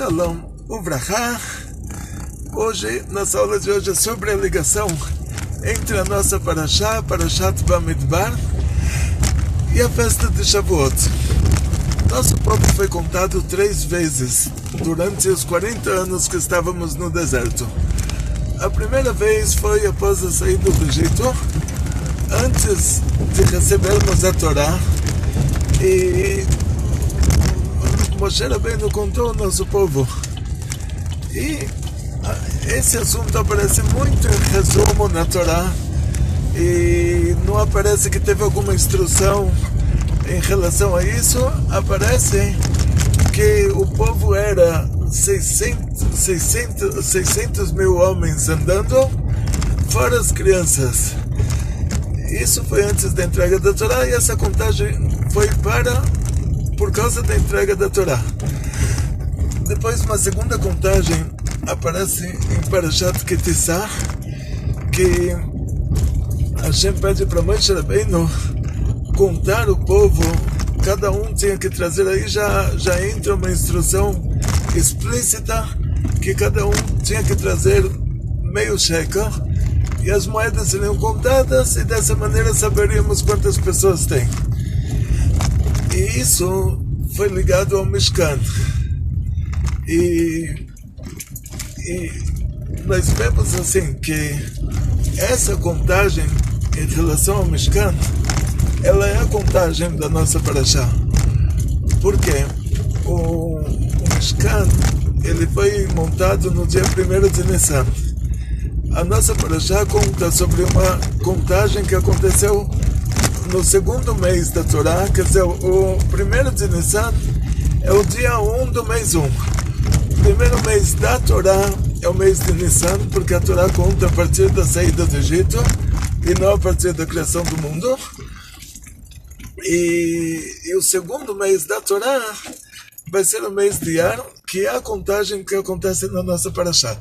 Shalom Uvrachá. Hoje, nossa aula de hoje é sobre a ligação entre a nossa Parashá, Parashat Bamidbar, e a festa de Shavuot. Nosso povo foi contado 3 vezes durante os 40 anos que estávamos no deserto. A primeira vez foi após a saída do Egito, antes de recebermos a Torá, e Moshe Rabbeinu contou ao nosso povo. E esse assunto aparece muito em resumo na Torá, e não aparece que teve alguma instrução em relação a isso. Aparece que o povo era 600 mil homens andando, fora as crianças. Isso foi antes da entrega da Torá, e essa contagem foi por causa da entrega da Torá. Depois, uma segunda contagem aparece em Parashat Kitissá, que Hashem pede para Moshe Rabbeinu contar o povo. Cada um tinha que trazer, aí já entra uma instrução explícita que cada um tinha que trazer meio shekel, e as moedas seriam contadas, e dessa maneira saberíamos quantas pessoas tem. E isso foi ligado ao Mishkan. E nós vemos assim que essa contagem em relação ao Mishkan, ela é a contagem da nossa Parashá. Por quê? O Mishkan, ele foi montado no dia 1º de Nissan. A nossa Parashá conta sobre uma contagem que aconteceu no segundo mês da Torá, quer dizer, o 1º de Nissan é o dia 1 do mês 1. O primeiro mês da Torá é o mês de Nissan, porque a Torá conta a partir da saída do Egito e não a partir da criação do mundo. E o segundo mês da Torá vai ser o mês de Iyar, que é a contagem que acontece na nossa Parashá.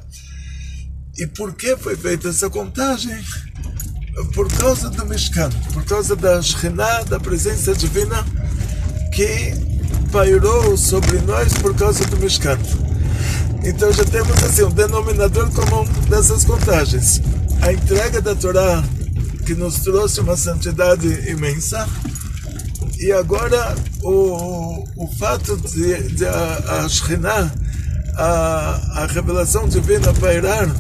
E por que foi feita essa contagem? Por causa do Mishkan, por causa da Shekhinah, da presença divina que pairou sobre nós por causa do Mishkan. Então já temos assim um denominador comum dessas contagens: a entrega da Torá, que nos trouxe uma santidade imensa, e agora o fato de a Shekhinah, a revelação divina pairar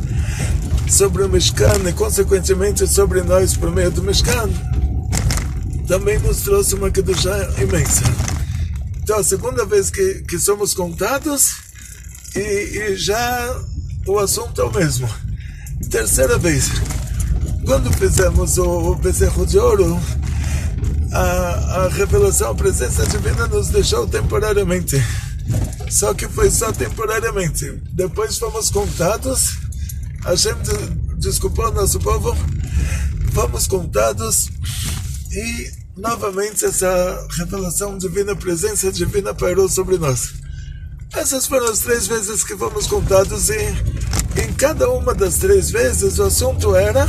sobre o Mishkan e consequentemente sobre nós por meio do Mishkan, também nos trouxe uma kedushá imensa. Então, a segunda vez que somos contados, e já o assunto é o mesmo. Terceira vez, quando fizemos o bezerro de ouro, a revelação, a presença divina nos deixou temporariamente. Só que foi só temporariamente. Depois fomos contados. Hashem desculpou nosso povo, fomos contados, e novamente essa revelação divina, a presença divina pairou sobre nós. Essas foram as 3 vezes que fomos contados, e em cada uma das 3 vezes o assunto era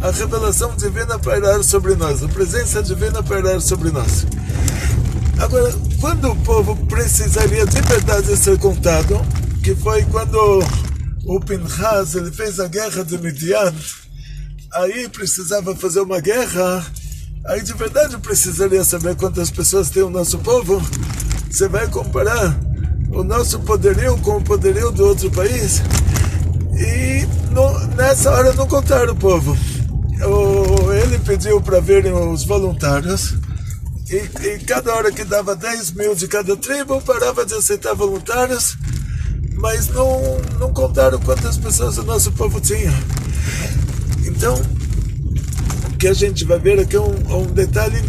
a revelação divina pairar sobre nós, a presença divina pairar sobre nós. Agora, quando o povo precisaria de verdade ser contado, que foi quando o Pinchas, ele fez a guerra de Midian, aí precisava fazer uma guerra, aí de verdade precisaria saber quantas pessoas tem o nosso povo. Você vai comparar o nosso poderio com o poderio do outro país, e nessa hora não contaram o povo. Ele pediu para verem os voluntários, e cada hora que dava 10 mil de cada tribo, parava de aceitar voluntários, mas não contaram quantas pessoas o nosso povo tinha. Então, o que a gente vai ver aqui é um detalhe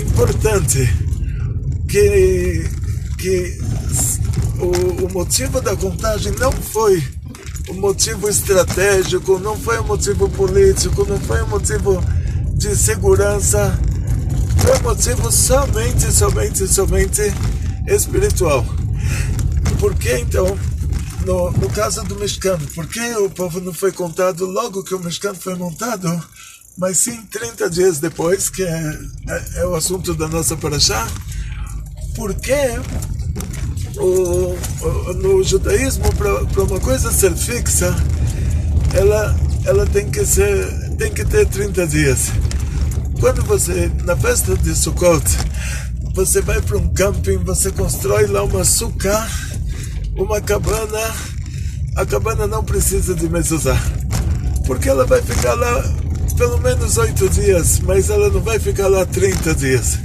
importante, que o motivo da contagem não foi um motivo estratégico, não foi um motivo político, não foi um motivo de segurança, foi um motivo somente espiritual. Por que então? No caso do Mishkan, por que o povo não foi contado logo que o Mishkan foi montado, mas sim 30 dias depois, que é o assunto da nossa Parashá? Porque no judaísmo, para uma coisa ser fixa, ela tem que ter 30 dias. Quando você, na festa de Sukkot, você vai para um camping, você constrói lá uma sukkah, uma cabana, a cabana não precisa de mezuzá, porque ela vai ficar lá pelo menos 8 dias, mas ela não vai ficar lá 30 dias.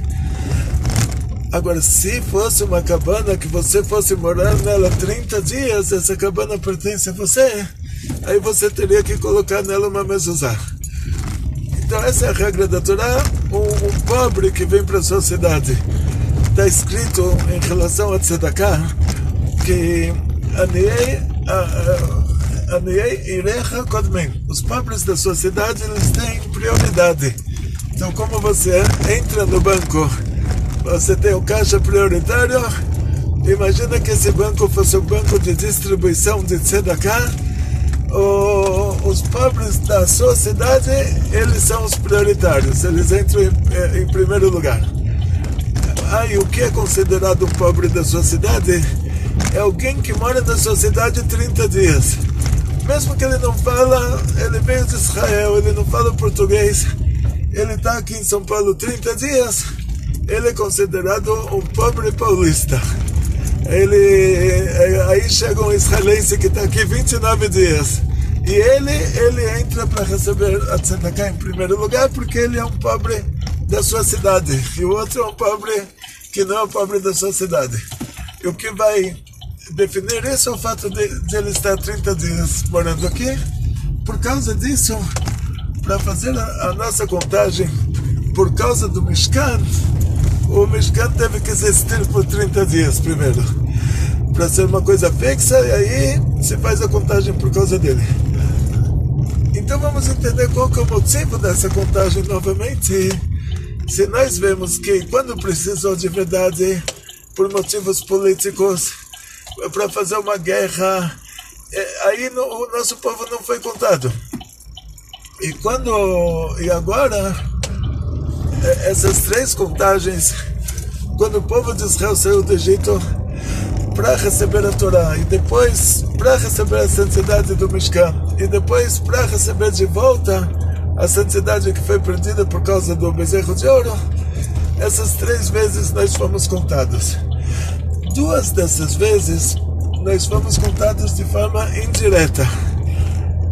Agora, se fosse uma cabana que você fosse morar nela 30 dias, essa cabana pertence a você, aí você teria que colocar nela uma mezuzá. Então essa é a regra da Torá. Um pobre que vem para a sua cidade, está escrito em relação a tzedakah, que Aniei irecha kodmen. Os pobres da sua cidade, eles têm prioridade. Então, como você entra no banco, você tem o caixa prioritário, imagina que esse banco fosse um banco de distribuição de tzedakah. Os pobres da sua cidade, eles são os prioritários, eles entram em primeiro lugar. E o que é considerado um pobre da sua cidade? É alguém que mora na sua cidade 30 dias. Mesmo que ele não fala, ele veio de Israel, ele não fala português, ele está aqui em São Paulo 30 dias, ele é considerado um pobre paulista. Aí chega um israelense que está aqui 29 dias, e ele entra para receber a tzedakah em primeiro lugar, porque ele é um pobre da sua cidade, e o outro é um pobre que não é um pobre da sua cidade. E o que vai definir isso é o fato de ele estar 30 dias morando aqui. Por causa disso, para fazer a nossa contagem, por causa do Mishkan, o Mishkan teve que existir por 30 dias primeiro, para ser uma coisa fixa, e aí se faz a contagem por causa dele. Então vamos entender qual que é o motivo dessa contagem novamente. Se nós vemos que quando precisou de verdade, por motivos políticos, para fazer uma guerra, aí o nosso povo não foi contado. E agora, essas 3 contagens, quando o povo de Israel saiu do Egito para receber a Torá, e depois para receber a santidade do Mishkan, e depois para receber de volta a santidade que foi perdida por causa do bezerro de ouro, essas 3 vezes nós fomos contados. 2 dessas vezes nós fomos contados de forma indireta.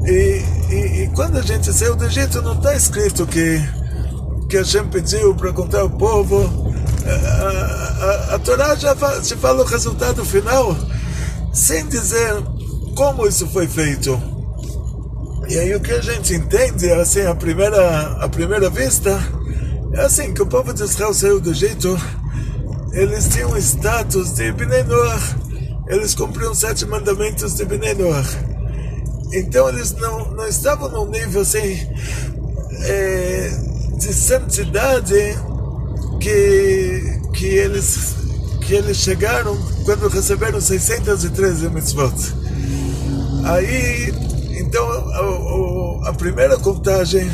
E quando a gente saiu do Egito, não está escrito que Hashem pediu para contar o povo. A Torá já te fala o resultado final, sem dizer como isso foi feito. E aí o que a gente entende, assim, à primeira vista, é assim, que o povo de Israel saiu do Egito, eles tinham status de Bnei Noach, eles cumpriam 7 mandamentos de Bnei Noach. Então eles não estavam num nível assim, de santidade que eles chegaram quando receberam 613 mitzvot. Aí, então, a primeira contagem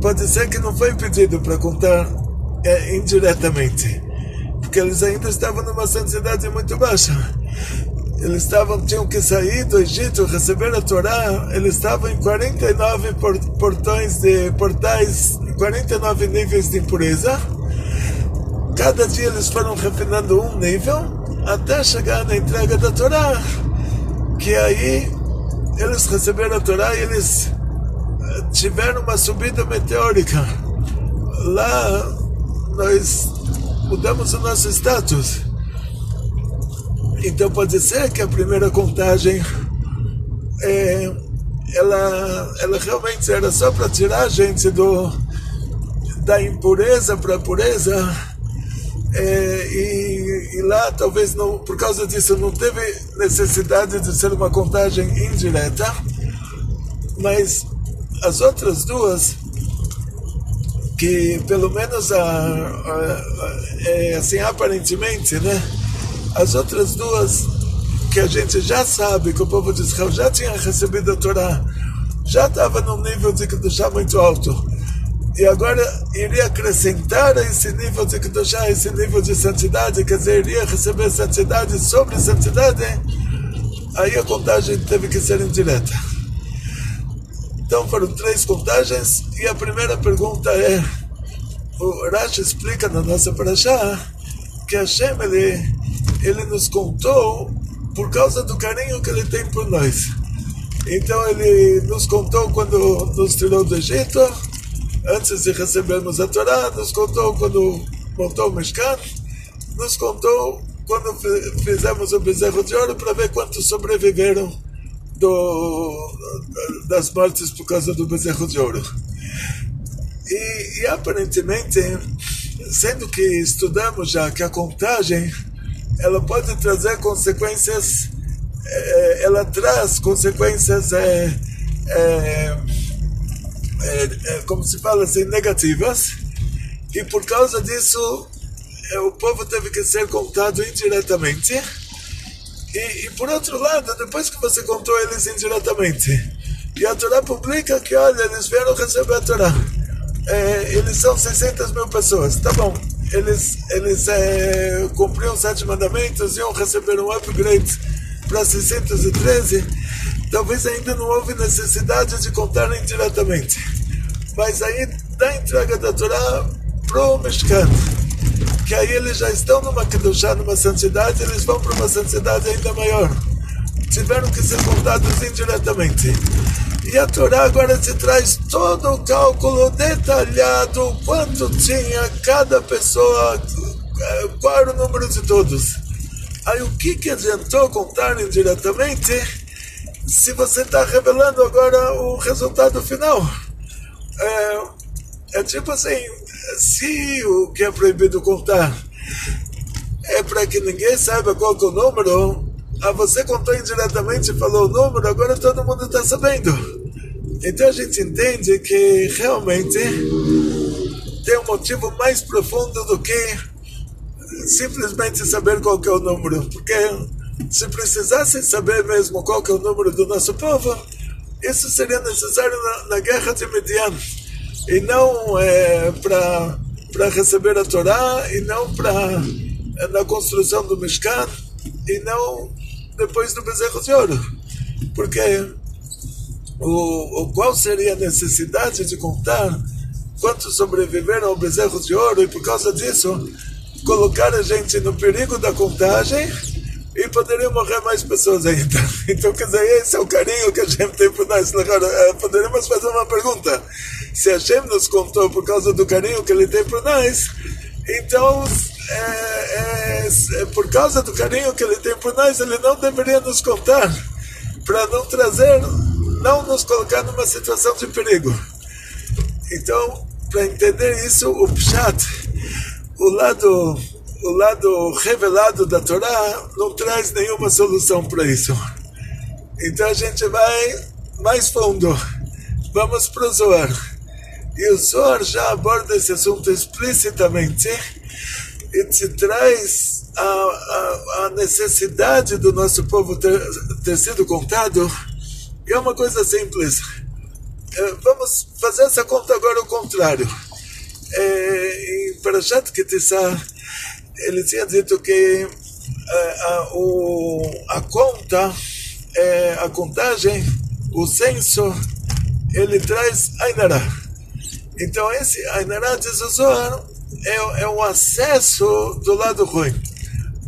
pode ser que não foi pedido para contar indiretamente, porque eles ainda estavam numa santidade muito baixa. Eles tinham que sair do Egito, receber a Torá, eles estavam em 49 portais, 49 níveis de impureza. Cada dia eles foram refinando um nível, até chegar na entrega da Torá, que aí eles receberam a Torá e eles tiveram uma subida meteórica. Lá nós mudamos o nosso status. Então pode ser que a primeira contagem ela realmente era só para tirar a gente da impureza para a pureza, e lá talvez não, por causa disso não teve necessidade de ser uma contagem indireta. Mas as outras 2, que pelo menos assim aparentemente, né, as outras 2 que a gente já sabe que o povo de Israel já tinha recebido a Torá, já estava num nível de Kedushá muito alto, E agora iria acrescentar a esse nível de Kedoshá, esse nível de santidade, quer dizer, iria receber santidade sobre santidade, aí a contagem teve que ser indireta. Então foram 3 contagens, e a primeira pergunta é, o Rashi explica na nossa parashá, que Hashem, ele nos contou por causa do carinho que ele tem por nós. Então ele nos contou quando nos tirou do Egito, antes de recebermos a Torá, nos contou quando montou o Mishkan, nos contou quando fizemos o bezerro de ouro, para ver quantos sobreviveram das mortes por causa do bezerro de ouro. E aparentemente, sendo que estudamos já que a contagem ela pode trazer consequências, ela traz consequências como se fala assim, negativas, e por causa disso o povo teve que ser contado indiretamente. E por outro lado, depois que você contou eles indiretamente, e a Torá publica que, olha, eles vieram receber a Torá, eles são 600 mil pessoas, tá bom, eles cumpriram os 7 mandamentos, iam receber um upgrade para 613, talvez ainda não houve necessidade de contar indiretamente. Mas aí, da entrega da Torá pro Mishkan, que aí eles já estão numa Kedoshá, numa santidade, eles vão para uma santidade ainda maior. Tiveram que ser contados indiretamente. E a Torá agora te traz todo o cálculo detalhado, quanto tinha cada pessoa, qual era o número de todos. Aí o que adiantou contar indiretamente, se você está revelando agora o resultado final? É tipo assim, se o que é proibido contar é para que ninguém saiba qual que é o número, você contou indiretamente e falou o número, agora todo mundo está sabendo. Então a gente entende que realmente tem um motivo mais profundo do que simplesmente saber qual que é o número, porque se precisassem saber mesmo qual que é o número do nosso povo, isso seria necessário na guerra de Midian, e não para receber a Torá, e não na construção do Mishkan, e não depois do bezerro de ouro, porque qual seria a necessidade de contar quantos sobreviveram ao bezerro de ouro, e por causa disso colocar a gente no perigo da contagem, e poderiam morrer mais pessoas ainda. Então, quer dizer, esse é o carinho que a gente tem por nós. Agora, poderíamos fazer uma pergunta. Se a Hashem nos contou por causa do carinho que ele tem por nós, então, por causa do carinho que ele tem por nós, ele não deveria nos contar, para não nos colocar numa situação de perigo. Então, para entender isso, o Pshat, o lado revelado da Torá, não traz nenhuma solução para isso. Então a gente vai mais fundo. Vamos para o Zohar. E o Zohar já aborda esse assunto explicitamente e te traz a necessidade do nosso povo ter sido contado. E é uma coisa simples. Vamos fazer essa conta agora ao contrário. Em Parashat Kitissá, ele tinha dito que a conta, a contagem, o censo, ele traz Ainará. Então esse Ainará, diz o Zohar, é o acesso do lado ruim.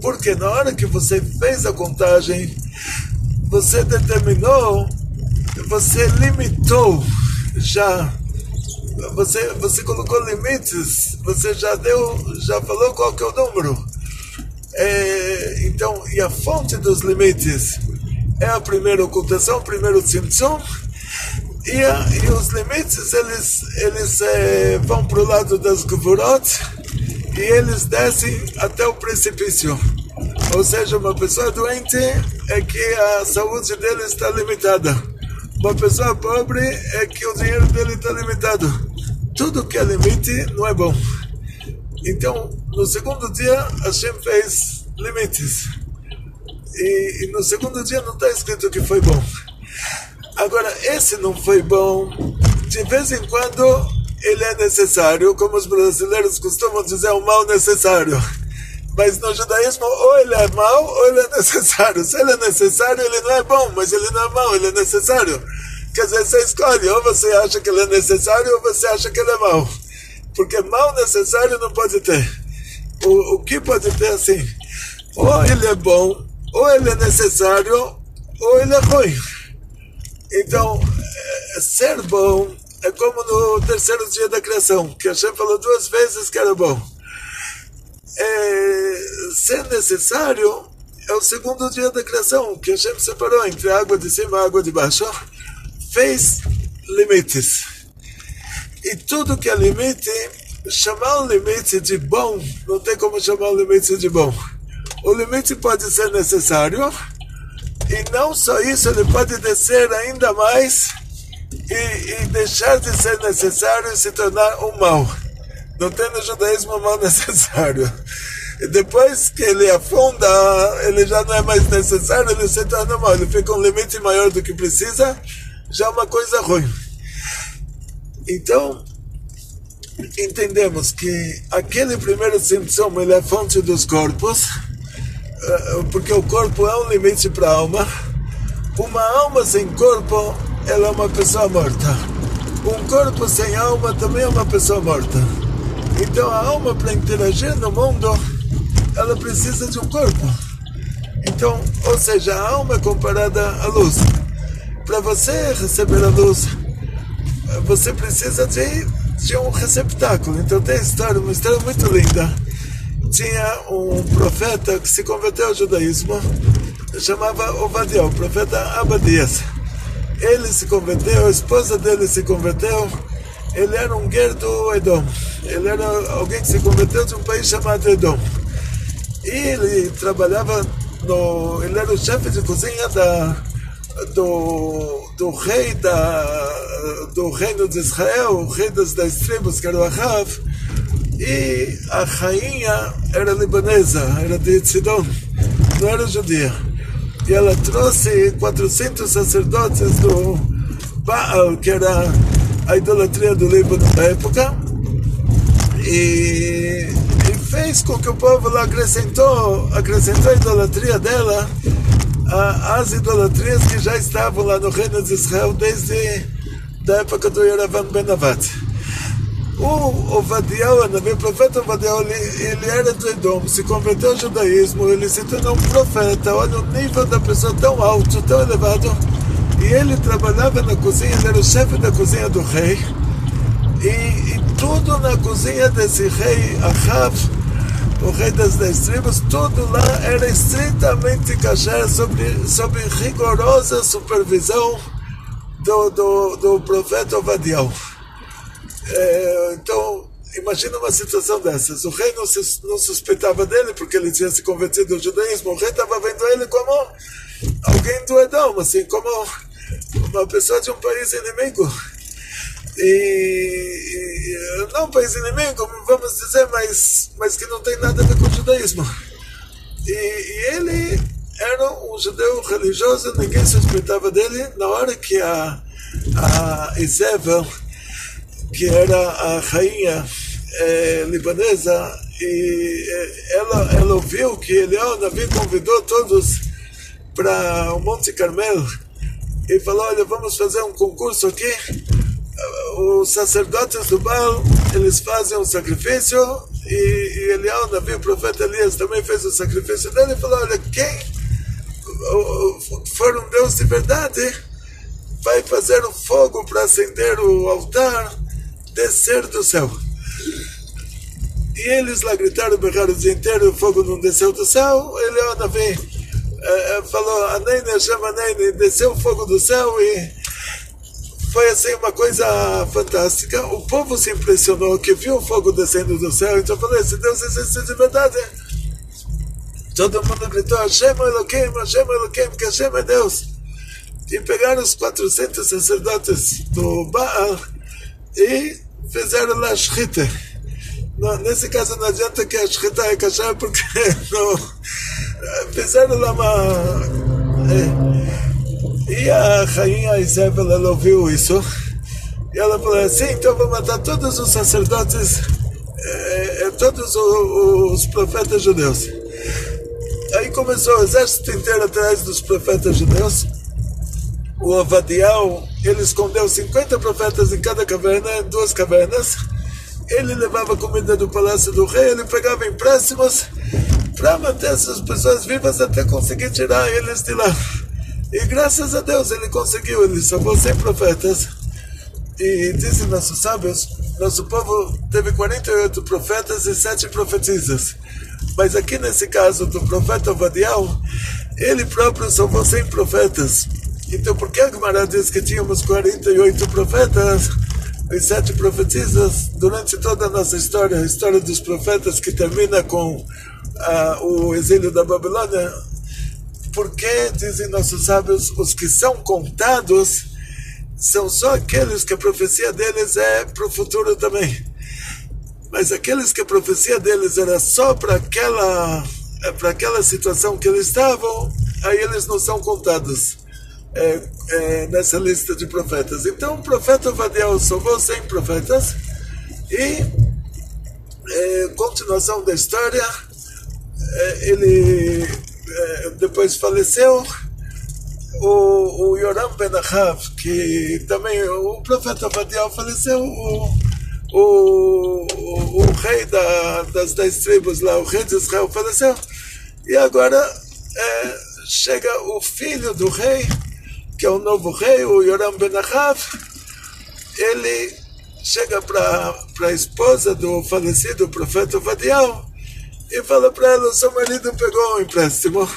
Porque na hora que você fez a contagem, você determinou, você limitou já, você colocou limites, você já falou qual que é o número. Então, e a fonte dos limites é a primeira ocultação, o primeiro tzimtzum, e os limites eles vão para o lado das gevurot, e eles descem até o precipício. Ou seja, uma pessoa doente é que a saúde dele está limitada. Uma pessoa pobre é que o dinheiro dele está limitado. Tudo que é limite não é bom. Então, no segundo dia, Hashem fez limites. E no segundo dia não está escrito que foi bom. Agora, esse não foi bom. De vez em quando, ele é necessário, como os brasileiros costumam dizer, é um mal necessário. Mas no judaísmo, ou ele é mau, ou ele é necessário. Se ele é necessário, ele não é bom, mas ele não é mau, ele é necessário. Quer dizer, você escolhe, ou você acha que ele é necessário, ou você acha que ele é mau. Porque mal necessário não pode ter. O que pode ter assim? Ou ele é bom, ou ele é necessário, ou ele é ruim. Então, ser bom é como no terceiro dia da criação, que Hashem falou 2 vezes que era bom. Ser necessário é o segundo dia da criação, que Hashem separou entre a água de cima e a água de baixo, fez limites. E tudo que é limite, chamar o limite de bom, não tem como chamar o limite de bom. O limite pode ser necessário, e não só isso, ele pode descer ainda mais e deixar de ser necessário e se tornar um mal. Não tem no judaísmo mal necessário. E depois que ele afunda, ele já não é mais necessário, ele se torna mal. Ele fica um limite maior do que precisa, já é uma coisa ruim. Então, entendemos que aquele primeiro simpsão, ele é a fonte dos corpos, porque o corpo é um limite para a alma. Uma alma sem corpo, ela é uma pessoa morta. Um corpo sem alma também é uma pessoa morta. Então a alma, para interagir no mundo, ela precisa de um corpo. Então, ou seja, a alma é comparada à luz. Para você receber a luz, você precisa de um receptáculo. Então tem uma história muito linda. Tinha um profeta que se converteu ao judaísmo, chamava Obadiah, o profeta Abadias. Ele se converteu, a esposa dele se converteu, ele era um guer do Edom. Ele era alguém que se converteu de um país chamado Edom. E ele trabalhava ele era o chefe de cozinha do rei do reino de Israel, o rei das 10 tribos, que era o Ahav. E a rainha era libanesa, era de Sidon, não era judia. E ela trouxe 400 sacerdotes do Baal, que era a idolatria do Líbano da época, e fez com que o povo lá acrescentou a idolatria dela às idolatrias que já estavam lá no reino de Israel desde a época do Yeravam ben Navat. O Obadiah, o profeta Obadiah, ele era do Edom, se converteu ao judaísmo, ele se tornou um profeta. Olha o nível da pessoa tão alto, tão elevado. E ele trabalhava na cozinha, ele era o chefe da cozinha do rei. E tudo na cozinha desse rei Ahav, o rei das 10 tribos, tudo lá era estritamente kasher, sob rigorosa supervisão do profeta Obadiah. Então, imagina uma situação dessas. O rei não suspeitava dele porque ele tinha se convertido ao judaísmo. O rei estava vendo ele como alguém do Edom, assim, como uma pessoa de um país inimigo. E não um país inimigo, vamos dizer, mas que não tem nada a ver com o judaísmo. E ele era um judeu religioso, ninguém suspeitava dele. Na hora que a Isabel, que era a rainha libanesa, e ela ouviu que Eliyahu Navi convidou todos para o Monte Carmelo e falou: olha, vamos fazer um concurso aqui. Os sacerdotes do Baal, eles fazem um sacrifício, e Eliyahu Navi, o profeta Elias, também fez o sacrifício dele, e falou: olha, quem for um Deus de verdade vai fazer o fogo para acender o altar descer do céu. E eles lá gritaram, berraram o dia inteiro, o fogo não desceu do céu. Eliyahu Navi falou: Anene, Hashem Anene, desceu o fogo do céu, e foi assim uma coisa fantástica. O povo se impressionou que viu o fogo descendo do céu, então falou: esse Deus existe de verdade. Todo mundo gritou: Hashem Eloquim, que Hashem é Deus. E pegaram os 400 sacerdotes do Baal e fizeram lá a shchita. Nesse caso não adianta que a shchita é kasher, porque não, fizeram lá uma... E a rainha Isabel, ela ouviu isso, E ela falou assim, então eu vou matar todos os sacerdotes, todos os profetas judeus. Aí começou o exército inteiro atrás dos profetas judeus. O Avadiel, ele escondeu 50 profetas em cada caverna, em 2 cavernas. Ele levava comida do palácio do rei, ele pegava empréstimos para manter essas pessoas vivas até conseguir tirar eles de lá. E graças a Deus ele conseguiu, ele salvou 100 profetas. E dizem nossos sábios, nosso povo teve 48 profetas e 7 profetisas. Mas aqui nesse caso do profeta Avadiel, ele próprio salvou 100 profetas. Então por que a Gemara diz que tínhamos 48 profetas e 7 profetisas? Durante toda a nossa história, a história dos profetas que termina com o exílio da Babilônia, porque, dizem nossos sábios, os que são contados são só aqueles que a profecia deles é para o futuro também. Mas aqueles que a profecia deles era só para aquela situação que eles estavam, aí eles não são contados nessa lista de profetas. Então o profeta Avadiel salvou 100 profetas e, continuação da história, ele depois faleceu. O Yoram Ben Achav, que também o profeta Avadiel faleceu, o rei das 10 tribos lá, o rei de Israel faleceu, e agora chega o filho do rei, que é o novo rei, o Yoram Ben Achav. Ele chega para a esposa do falecido profeta Avadiel e fala para ela, o seu marido pegou um empréstimo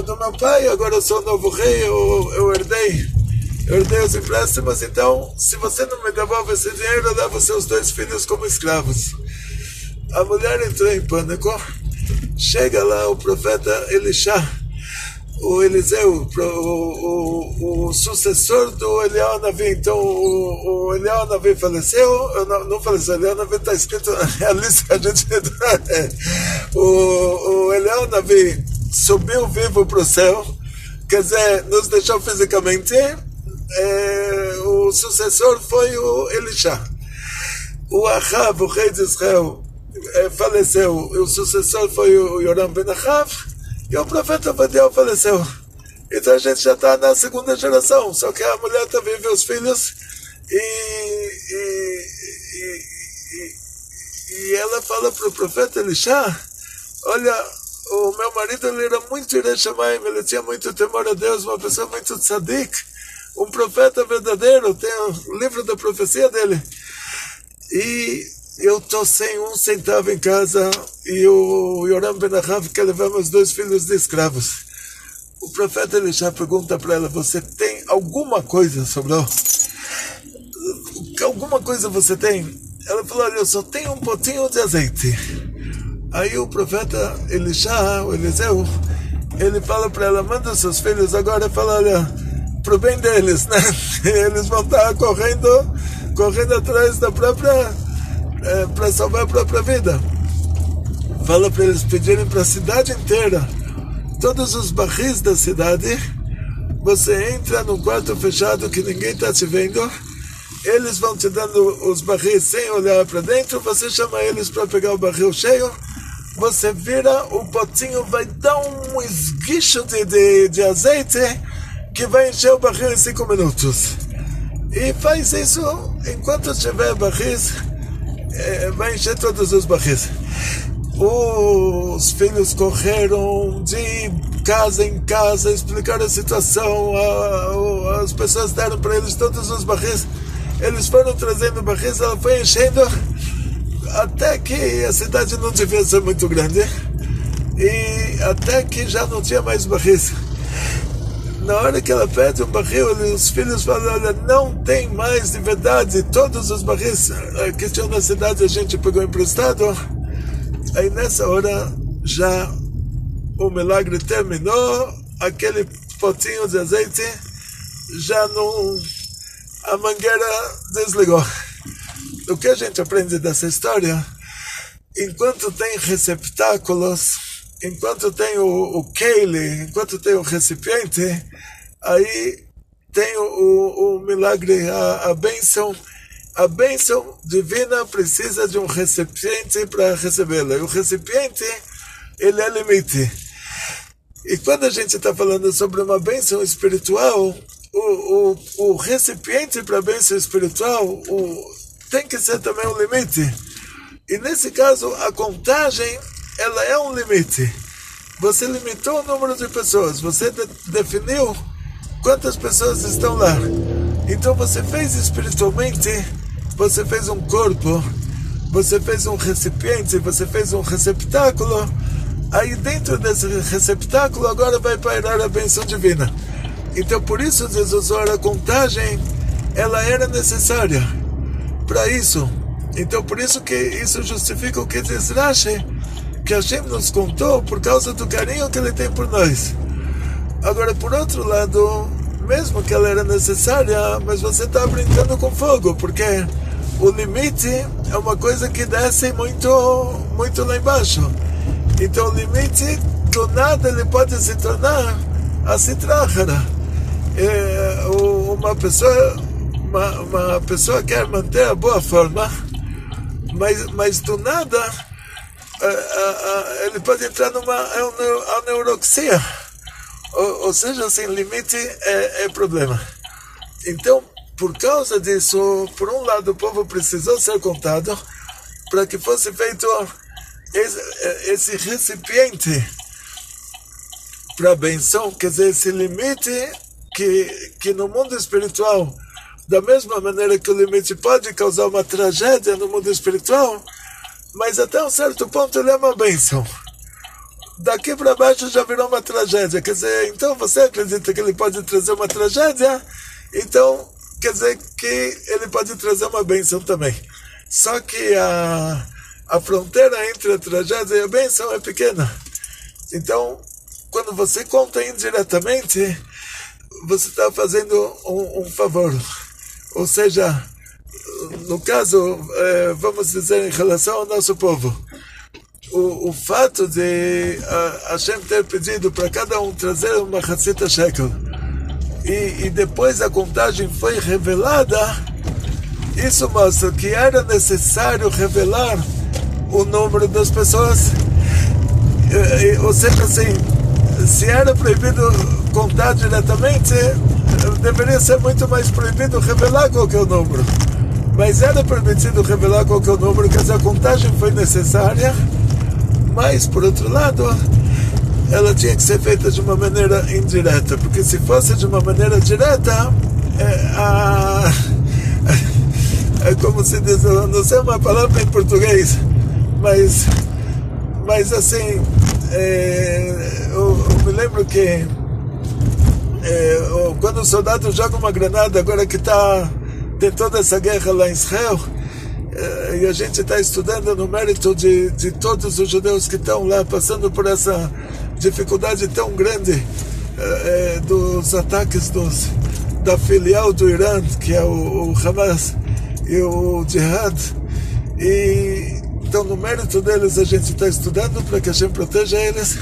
do meu pai, agora eu sou o novo rei, eu herdei os empréstimos, então se você não me devolve esse dinheiro, eu levo seus 2 filhos como escravos. A mulher entrou em pânico. Chega lá o profeta Elisha, o Eliseu, o sucessor do Eliyahu Navi. Então o Eliyahu Navi faleceu, não faleceu, o Eliyahu Navi está escrito na lista que a gente o Eliyahu Navi subiu vivo para o céu, quer dizer, nos deixou fisicamente. O sucessor foi o Elisha. O Achav, o rei de Israel, faleceu, o sucessor foi o Yoram Ben Achav, e o profeta Avadiel faleceu. Então a gente já está na 2ª geração, só que a mulher também vê os filhos e ela fala para o profeta Elisha, olha, o meu marido ele era muito Yirei Shamayim, ele tinha muito temor a Deus, uma pessoa muito tzadik, um profeta verdadeiro, tem o livro da profecia dele, e eu estou sem 1 centavo em casa, e o Yoram Ben Achav quer levar meus 2 filhos de escravos. O profeta Elisha pergunta para ela, você tem alguma coisa sobrou? Alguma coisa você tem? Ela falou, olha, eu só tenho um potinho de azeite. Aí o profeta Elisha, o Eliseu, ele fala para ela, manda seus filhos agora, fala, olha, pro bem deles, né? Eles vão estar correndo atrás da própria, para salvar a própria vida. Fala para eles pedirem para a cidade inteira, todos os barris da cidade, você entra num quarto fechado que ninguém está te vendo, eles vão te dando os barris sem olhar para dentro, você chama eles para pegar o barril cheio, você vira, o potinho vai dar um esguicho de azeite que vai encher o barril em 5 minutos. E faz isso enquanto tiver barris, vai encher todos os barris. Os filhos correram de casa em casa, explicaram a situação, as pessoas deram para eles todos os barris, eles foram trazendo barris, ela foi enchendo, até que a cidade não devia ser muito grande, e até que já não tinha mais barris. Na hora que ela pede um barril, os filhos falam, olha, não tem mais de verdade, todos os barris que tinham na cidade a gente pegou emprestado. Aí nessa hora já o milagre terminou, aquele potinho de azeite já não, a mangueira desligou. O que a gente aprende dessa história? Enquanto tem receptáculos, enquanto tem o keile, enquanto tem o recipiente, aí tem o milagre, a bênção. A bênção divina precisa de um recipiente para recebê-la. E o recipiente, ele é limite. E quando a gente está falando sobre uma bênção espiritual, o recipiente para a bênção espiritual tem que ser também um limite. E nesse caso, a contagem, ela é um limite. Você limitou o número de pessoas, você definiu quantas pessoas estão lá. Então você fez espiritualmente, você fez um corpo, você fez um recipiente, você fez um receptáculo. Aí dentro desse receptáculo agora vai pairar a bênção divina. Então por isso diz o Zohar, a contagem, ela era necessária para isso. Então por isso que isso justifica o que diz Rashi, que Hashem nos contou por causa do carinho que ele tem por nós. Agora por outro lado, mesmo que ela era necessária, mas você está brincando com fogo, porque o limite é uma coisa que desce muito, muito lá embaixo. Então o limite, do nada, ele pode se tornar a citrahara. Uma pessoa quer manter a boa forma, mas do nada ele pode entrar numa anorexia. Ou seja, sem limite é problema. Então, por causa disso, por um lado, o povo precisou ser contado para que fosse feito esse recipiente para a benção, quer dizer, esse limite que no mundo espiritual, da mesma maneira que o limite pode causar uma tragédia no mundo espiritual, mas até um certo ponto ele é uma benção. Daqui para baixo já virou uma tragédia, quer dizer, então você acredita que ele pode trazer uma tragédia, então quer dizer que ele pode trazer uma bênção também. Só que a fronteira entre a tragédia e a bênção é pequena. Então, quando você conta indiretamente, você está fazendo um favor. Ou seja, no caso, vamos dizer, em relação ao nosso povo, o fato de Hashem ter pedido para cada um trazer uma Hatzita Shekel e depois a contagem foi revelada, isso mostra que era necessário revelar o número das pessoas. Ou seja, assim, se era proibido contar diretamente, deveria ser muito mais proibido revelar qual que é o número. Mas era permitido revelar qual que é o número, quer dizer, a contagem foi necessária, mas, por outro lado, ela tinha que ser feita de uma maneira indireta, porque se fosse de uma maneira direta, é como se diz, não sei uma palavra em português, mas assim, eu me lembro que quando o soldado joga uma granada, agora que tem toda essa guerra lá em Israel, e a gente está estudando no mérito de todos os judeus que estão lá passando por essa dificuldade tão grande dos ataques da filial do Irã, que é o Hamas e o Jihad. E então no mérito deles a gente está estudando para que a gente proteja eles,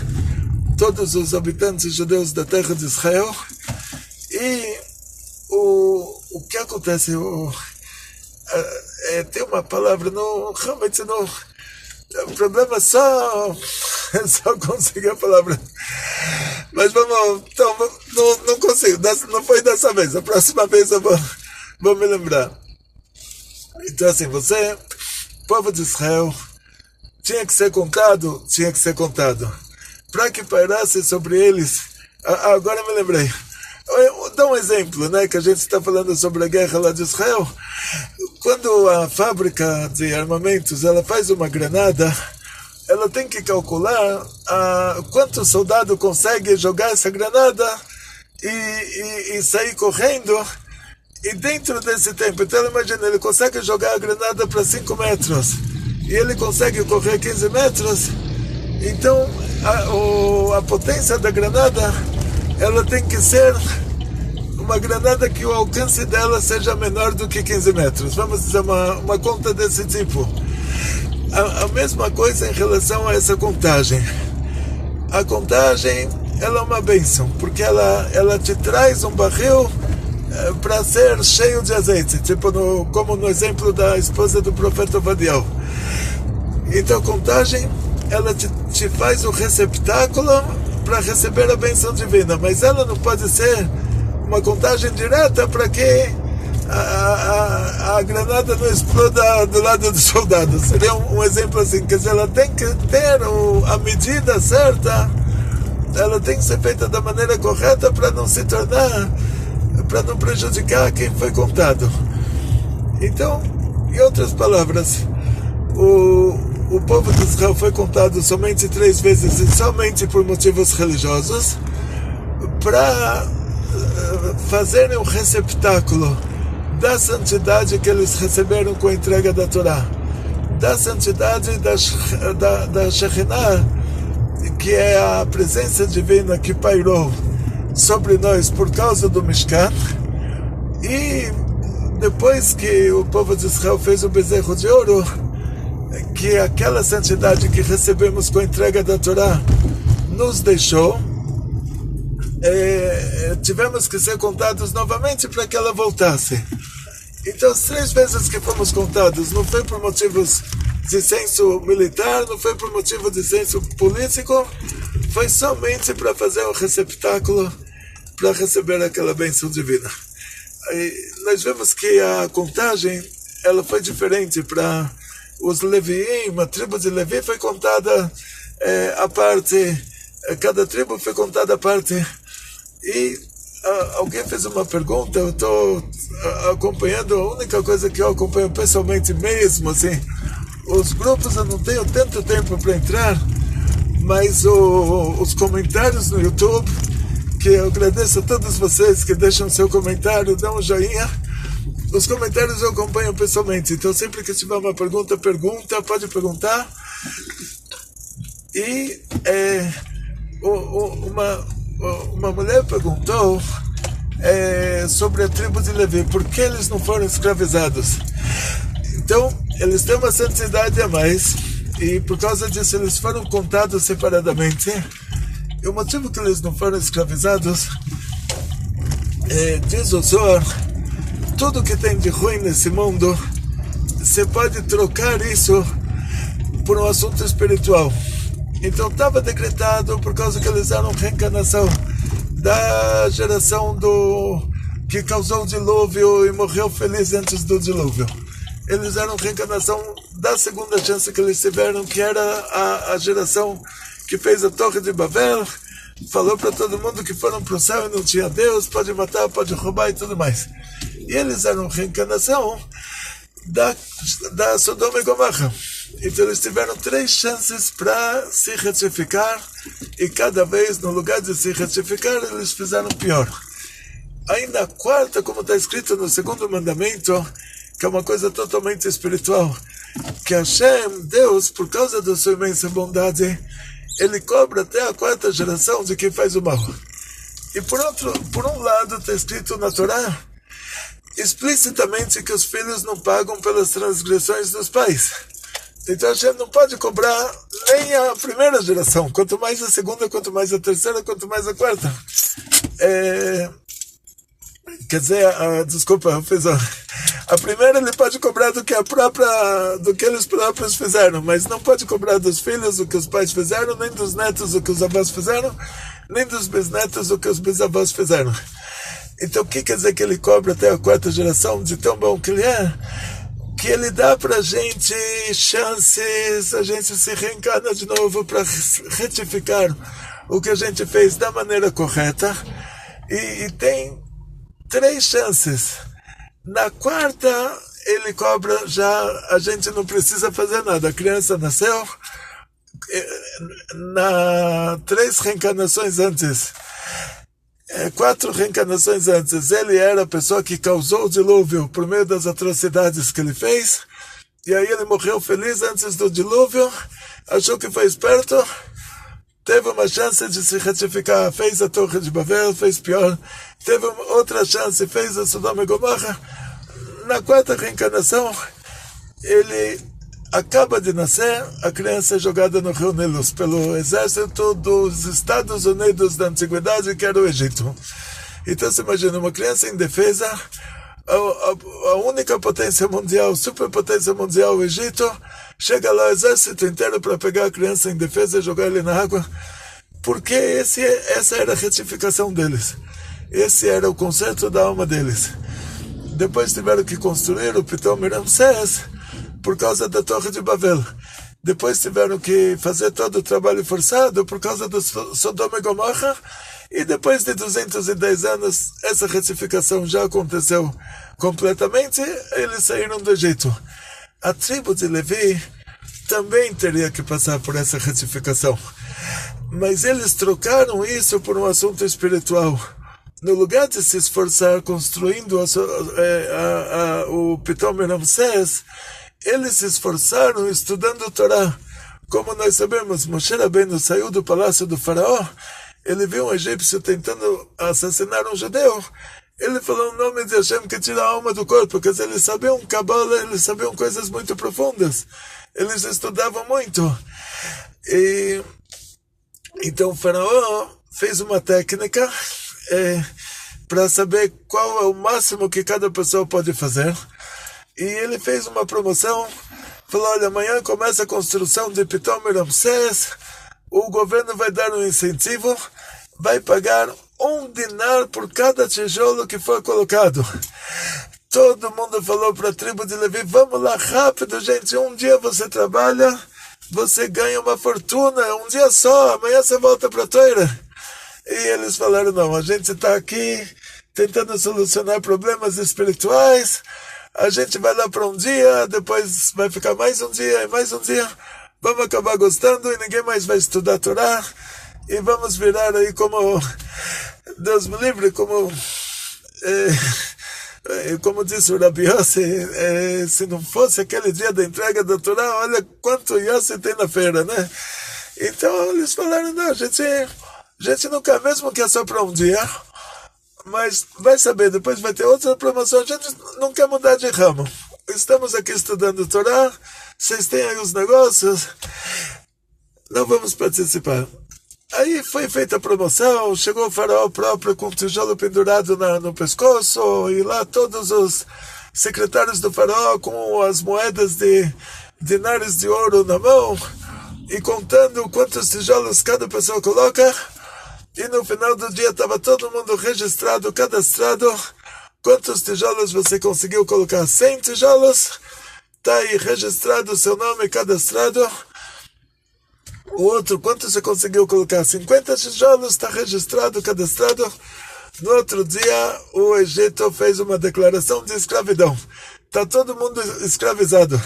todos os habitantes judeus da terra de Israel. E o que acontece? Tem uma palavra, realmente não. O problema é só conseguir a palavra. Mas vamos, então, não consigo, não foi dessa vez, a próxima vez eu vou me lembrar. Então assim, você, povo de Israel, tinha que ser contado, para que pairasse sobre eles. Agora me lembrei. Dá um exemplo, né, que a gente está falando sobre a guerra lá de Israel. Quando a fábrica de armamentos ela faz uma granada, ela tem que calcular quanto soldado consegue jogar essa granada e sair correndo. E dentro desse tempo, então imagina, ele consegue jogar a granada para 5 metros e ele consegue correr 15 metros. Então a potência da granada, ela tem que ser uma granada que o alcance dela seja menor do que 15 metros. Vamos dizer uma conta desse tipo. A mesma coisa em relação a essa contagem. A contagem, ela é uma bênção, porque ela te traz um barril para ser cheio de azeite, tipo como no exemplo da esposa do profeta Obadiah. Então a contagem, ela te faz o receptáculo para receber a bênção divina, mas ela não pode ser uma contagem direta para que a granada não exploda do lado do soldado. Seria um exemplo assim, quer dizer, ela tem que ter a medida certa, ela tem que ser feita da maneira correta para não se tornar, para não prejudicar quem foi contado. Então, em outras palavras, o povo de Israel foi contado somente 3 vezes e somente por motivos religiosos, para fazerem um receptáculo da santidade que eles receberam com a entrega da Torá, da santidade da Shekhinah, que é a presença divina que pairou sobre nós por causa do Mishkan. E depois que o povo de Israel fez o bezerro de ouro, que aquela santidade que recebemos com a entrega da Torá nos deixou, tivemos que ser contados novamente para que ela voltasse. Então, as 3 vezes que fomos contados, não foi por motivos de senso militar, não foi por motivo de senso político, foi somente para fazer o receptáculo para receber aquela bênção divina. E nós vemos que a contagem, ela foi diferente para os Leviim. A tribo de Levi foi contada à parte, cada tribo foi contada à parte. E alguém fez uma pergunta, eu estou acompanhando, a única coisa que eu acompanho pessoalmente mesmo, assim, os grupos eu não tenho tanto tempo para entrar, mas os comentários no YouTube, que eu agradeço a todos vocês que deixam seu comentário, dão um joinha, os comentários eu acompanho pessoalmente, então sempre que tiver uma pergunta, pode perguntar. E uma mulher perguntou sobre a tribo de Levi, por que eles não foram escravizados. Então, eles têm uma santidade a mais, e por causa disso eles foram contados separadamente. E o motivo que eles não foram escravizados, diz o Zohar, tudo que tem de ruim nesse mundo, você pode trocar isso por um assunto espiritual. Então estava decretado, por causa que eles eram reencarnação da geração que causou o dilúvio e morreu feliz antes do dilúvio. Eles eram reencarnação da segunda chance que eles tiveram, que era a geração que fez a Torre de Babel, falou para todo mundo que foram para o céu e não tinha Deus, pode matar, pode roubar e tudo mais. E eles eram reencarnação da Sodoma e Gomorra. Então eles tiveram 3 chances para se retificar, e cada vez, no lugar de se retificar, eles fizeram pior. Aí na 4ª, como está escrito no 2º mandamento, que é uma coisa totalmente espiritual, que Hashem, Deus, por causa da sua imensa bondade, ele cobra até a 4ª geração de quem faz o mal. E por um lado está escrito na Torá explicitamente que os filhos não pagam pelas transgressões dos pais. Então a gente não pode cobrar nem a primeira geração, quanto mais a segunda, quanto mais a terceira, quanto mais a 4ª. Quer dizer, desculpa, eu fiz a primeira ele pode cobrar do que eles próprios fizeram, mas não pode cobrar dos filhos o que os pais fizeram, nem dos netos o que os avós fizeram, nem dos bisnetos o que os bisavós fizeram. Então o que quer dizer que ele cobra até a 4ª geração, de tão bom que ele é? Que ele dá pra gente chances, a gente se reencarna de novo para retificar o que a gente fez da maneira correta, e tem 3 chances. Na 4ª ele cobra, já a gente não precisa fazer nada, a criança nasceu, 3 reencarnações antes, 4 reencarnações antes, ele era a pessoa que causou o dilúvio por meio das atrocidades que ele fez, e aí ele morreu feliz antes do dilúvio, achou que foi esperto, teve uma chance de se retificar, fez a Torre de Babel, fez pior, teve outra chance, fez a Sodoma e Gomorra. Na 4ª reencarnação, ele acaba de nascer, a criança é jogada no rio Nilo pelo exército dos Estados Unidos da Antiguidade, que era o Egito. Então você imagina, uma criança indefesa, a única potência mundial, superpotência mundial, o Egito, chega lá o exército inteiro para pegar a criança indefesa e jogar ele na água, porque essa era a retificação deles. Esse era o conserto da alma deles. Depois tiveram que construir o Pitom e Ramsés por causa da Torre de Babel. Depois tiveram que fazer todo o trabalho forçado por causa do Sodoma e Gomorra. E depois de 210 anos, essa retificação já aconteceu completamente. Eles saíram do Egito. A tribo de Levi também teria que passar por essa retificação. Mas eles trocaram isso por um assunto espiritual. No lugar de se esforçar construindo o Pitom e Ramsés, eles se esforçaram estudando o Torá. Como nós sabemos, Moshe Rabbeinu saiu do palácio do faraó, ele viu um egípcio tentando assassinar um judeu, ele falou o nome de Hashem que tira a alma do corpo, porque eles sabiam Kabbalah, eles sabiam coisas muito profundas, eles estudavam muito. Então o faraó fez uma técnica para saber qual é o máximo que cada pessoa pode fazer. E ele fez uma promoção, falou, olha, amanhã começa a construção de Pitom e Ramsés, o governo vai dar um incentivo, vai pagar 1 dinar por cada tijolo que for colocado. Todo mundo falou para a tribo de Levi, vamos lá rápido, gente, um dia você trabalha, você ganha uma fortuna, um dia só, amanhã você volta para a Toira. E eles falaram, não, a gente está aqui tentando solucionar problemas espirituais, a gente vai lá para um dia, depois vai ficar mais um dia e mais um dia, vamos acabar gostando e ninguém mais vai estudar a Torá, e vamos virar aí como, Deus me livre, como disse o Rabi Yossi, se não fosse aquele dia da entrega da Torá, olha quanto Yossi tem na feira, né? Então eles falaram, não, a gente não quer mesmo que é só para um dia, mas vai saber, depois vai ter outra promoção, a gente não quer mudar de ramo. Estamos aqui estudando Torá, vocês têm aí os negócios, não vamos participar. Aí foi feita a promoção, chegou o faraó próprio com o tijolo pendurado no pescoço, e lá todos os secretários do faraó com as moedas de dinares de ouro na mão, e contando quantos tijolos cada pessoa coloca. E no final do dia estava todo mundo registrado, cadastrado. Quantos tijolos você conseguiu colocar? 100 tijolos. Está aí registrado o seu nome, cadastrado. O outro, quanto você conseguiu colocar? 50 tijolos, está registrado, cadastrado. No outro dia, o Egito fez uma declaração de escravidão. Está todo mundo escravizado.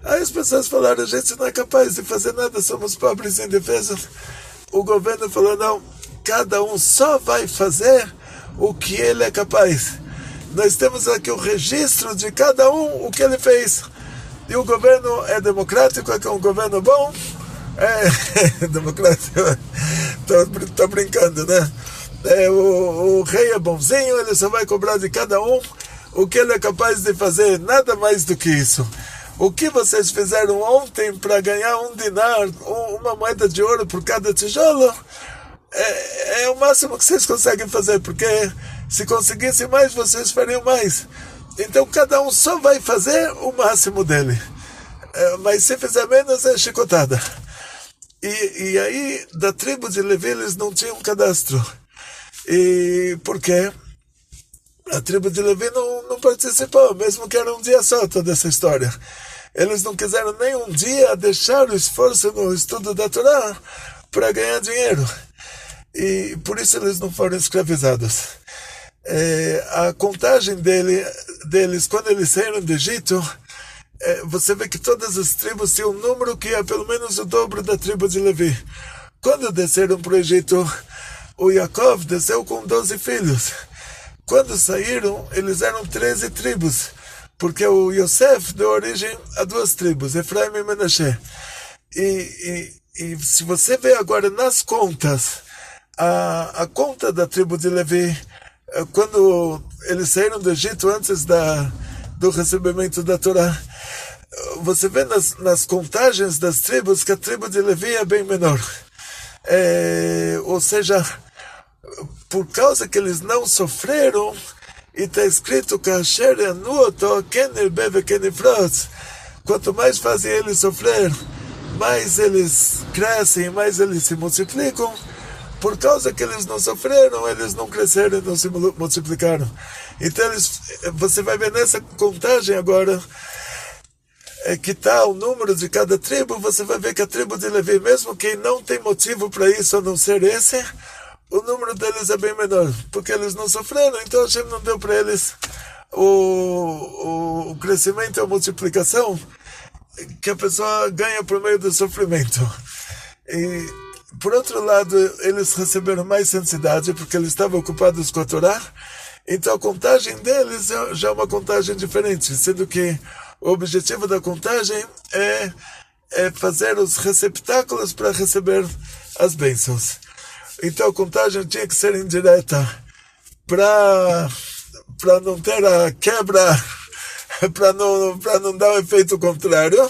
Aí as pessoas falaram, a gente não é capaz de fazer nada, somos pobres e indefesos. O governo falou, não, cada um só vai fazer o que ele é capaz. Nós temos aqui o registro de cada um, o que ele fez. E o governo é democrático, é um governo bom. É democrático, tô brincando, né? O rei é bonzinho, ele só vai cobrar de cada um o que ele é capaz de fazer, nada mais do que isso. O que vocês fizeram ontem para ganhar 1 dinar, uma moeda de ouro por cada tijolo, é o máximo que vocês conseguem fazer, porque se conseguissem mais, vocês fariam mais. Então cada um só vai fazer o máximo dele. Mas se fizer menos, é chicotada. E aí, da tribo de Levi, eles não tinham cadastro. E por quê? A tribo de Levi não participou, mesmo que era um dia só toda essa história. Eles não quiseram nem um dia deixar o esforço no estudo da Torá para ganhar dinheiro. E por isso eles não foram escravizados. A contagem deles, quando eles saíram do Egito, você vê que todas as tribos tinham um número que é pelo menos o dobro da tribo de Levi. Quando desceram para o Egito, o Yaakov desceu com 12 filhos. Quando saíram, eles eram 13 tribos, porque o Yosef deu origem a 2 tribos, Efraim e Menashe. E se você vê agora nas contas, a conta da tribo de Levi, quando eles saíram do Egito antes do recebimento da Torá, você vê nas contagens das tribos que a tribo de Levi é bem menor. Ou seja, por causa que eles não sofreram, e está escrito que quanto mais fazem eles sofrer, mais eles crescem, mais eles se multiplicam. Por causa que eles não sofreram, eles não cresceram e não se multiplicaram. Então você vai ver nessa contagem agora, que está o número de cada tribo, você vai ver que a tribo de Levi, mesmo quem não tem motivo para isso a não ser esse, o número deles é bem menor, porque eles não sofreram, então Hashem não deu para eles o crescimento e a multiplicação que a pessoa ganha por meio do sofrimento. E, por outro lado, eles receberam mais santidade, porque eles estavam ocupados com a Torá, então a contagem deles já é uma contagem diferente, sendo que o objetivo da contagem é fazer os receptáculos para receber as bênçãos. Então a contagem tinha que ser indireta para não ter a quebra, para não dar o efeito contrário.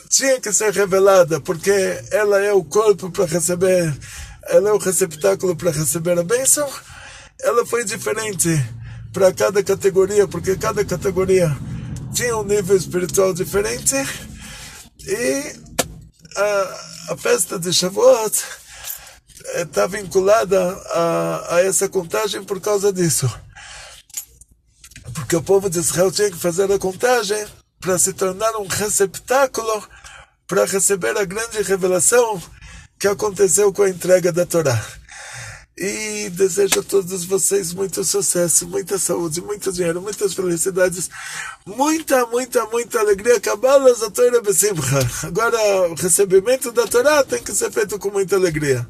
Tinha que ser revelada, porque ela é o corpo para receber, ela é o receptáculo para receber a bênção. Ela foi diferente para cada categoria, porque cada categoria tinha um nível espiritual diferente, e a festa de Shavuot está vinculada a essa contagem por causa disso. Porque o povo de Israel tinha que fazer a contagem para se tornar um receptáculo para receber a grande revelação que aconteceu com a entrega da Torá. E desejo a todos vocês muito sucesso, muita saúde, muito dinheiro, muitas felicidades, muita alegria. Kabbalah Torah besimcha. Agora, o recebimento da Torá tem que ser feito com muita alegria.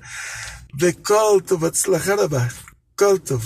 Vekol tov, atzlacha rabah. Kol tov.